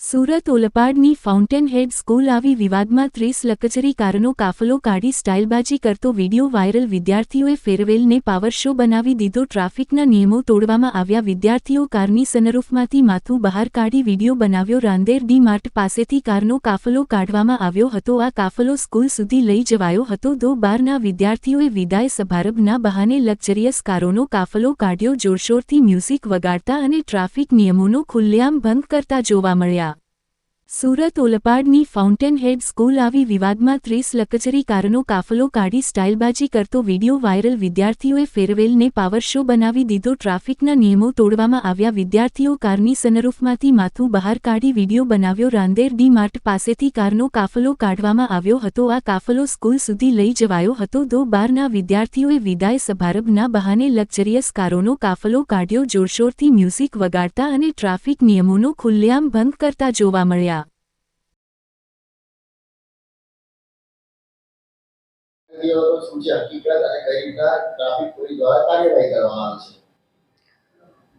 Surat ઓલપાડની fountain હેડ school આવી વિવાદમાં 30 લકચરી કારનો કાફલો કાઢી સ્ટાઇલબાજી કરતો વિડીયો વાયરલ. વિદ્યાર્થીઓએ ફેરવેલને પાવર શો બનાવી દીધો. ટ્રાફિકના નિયમો તોડવામાં આવ્યા. વિદ્યાર્થીઓ કારની સનરૂફમાંથી માથું બહાર કાઢી વિડીયો બનાવ્યો. રાંદેર ડી માર્ટ પાસેથી કારનો કાફલો કાઢવામાં આવ્યો હતો. આ કાફલો સ્કૂલ સુધી લઈ જવાયો હતો. 12ના વિદ્યાર્થીઓએ વિદાય સમારંભના બહાને લક્ઝરિયસ કારોનો કાફલો કાઢ્યો. જોરશોરથી મ્યુઝિક વગાડતા અને ટ્રાફિક નિયમોનો ખુલ્લેઆમ ભંગ કરતા જોવા મળ્યા. સુરત ઓલપાડની ફાઉન્ટેન હેડ સ્કૂલ આવી વિવાદમાં 30 લકચરી કારનો કાફલો કાઢી સ્ટાઇલબાજી કરતો વિડીયો વાયરલ. વિદ્યાર્થીઓએ ફેરવેલને પાવર શો બનાવી દીધો. ટ્રાફિકના નિયમો તોડવામાં આવ્યા. વિદ્યાર્થીઓ કારની સનરૂફમાંથી માથું બહાર કાઢી વિડીયો બનાવ્યો. રાંદેર ડી માર્ટ પાસેથી કારનો કાફલો કાઢવામાં આવ્યો હતો. આ કાફલો સ્કૂલ સુધી લઈ જવાયો હતો. 12ના વિદ્યાર્થીઓએ વિદાય સમારંભના બહાને લક્ઝરિયસ કારોનો કાફલો કાઢ્યો. જોરશોરથી મ્યુઝિક વગાડતા અને ટ્રાફિક નિયમોનો ખુલ્લેઆમ ભંગ કરતા જોવા મળ્યા.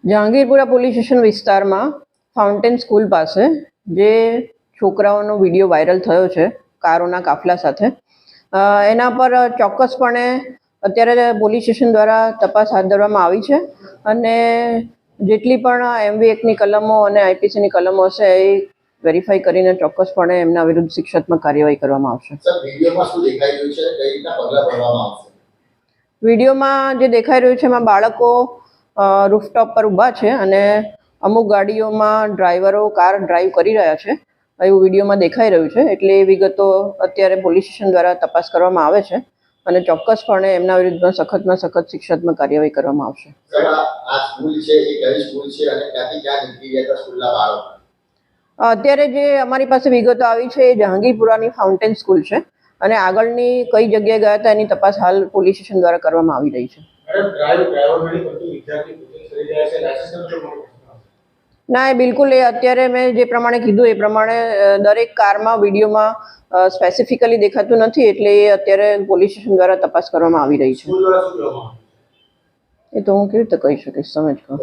જહાંગીરપુરા પોલીસ સ્ટેશન વિસ્તારમાં ફાઉન્ટેન સ્કૂલ પાસે જે છોકરાઓનો વિડીયો વાયરલ થયો છે કારોના કાફલા સાથે, એના પર ચોક્કસપણે અત્યારે પોલીસ સ્ટેશન દ્વારા તપાસ હાથ ધરવામાં આવી છે અને જેટલી પણ MV એક્ટની કલમો અને IPCની કલમો હશે એ વેરીફાઈ કરીને ચોક્કસપણે એમના વિરુદ્ધ શિક્ષાત્મક કાર્યવાહી કરવામાં આવશે. વિડીયોમાં જે દેખાઈ રહ્યું છે એમાં બાળકો રૂફટોપ પર ઊભા છે અને અમુક ગાડીઓમાં ડ્રાઈવરો કાર ડ્રાઈવ કરી રહ્યા છે એવું વિડીયોમાં દેખાઈ રહ્યું છે. એટલે એ વિગતો અત્યારે પોલીસ સ્ટેશન દ્વારા તપાસ કરવામાં આવે છે અને ચોક્કસપણે એમના વિરુદ્ધમાં સખતમાં સખત શિક્ષાત્મક કાર્યવાહી કરવામાં આવશે. અત્યારે જે અમારી પાસે વિગતો આવી છે એ જહાંગીરપુરાની ફાઉન્ટેન સ્કૂલ છે અને આગળની કઈ જગ્યાએ ગયા હતા એની તપાસ હાલ પોલીસ સ્ટેશન દ્વારા કરવામાં આવી રહી છે. ના, એ બિલકુલ એ અત્યારે મેં જે પ્રમાણે કીધું એ પ્રમાણે દરેક કારમાં વિડીયોમાં સ્પેસિફિકલી દેખાતું નથી, એટલે એ અત્યારે પોલીસ સ્ટેશન દ્વારા તપાસ કરવામાં આવી રહી છે. એ તો હું કેવી રીતે કહી શકીશ, સમજ કહો.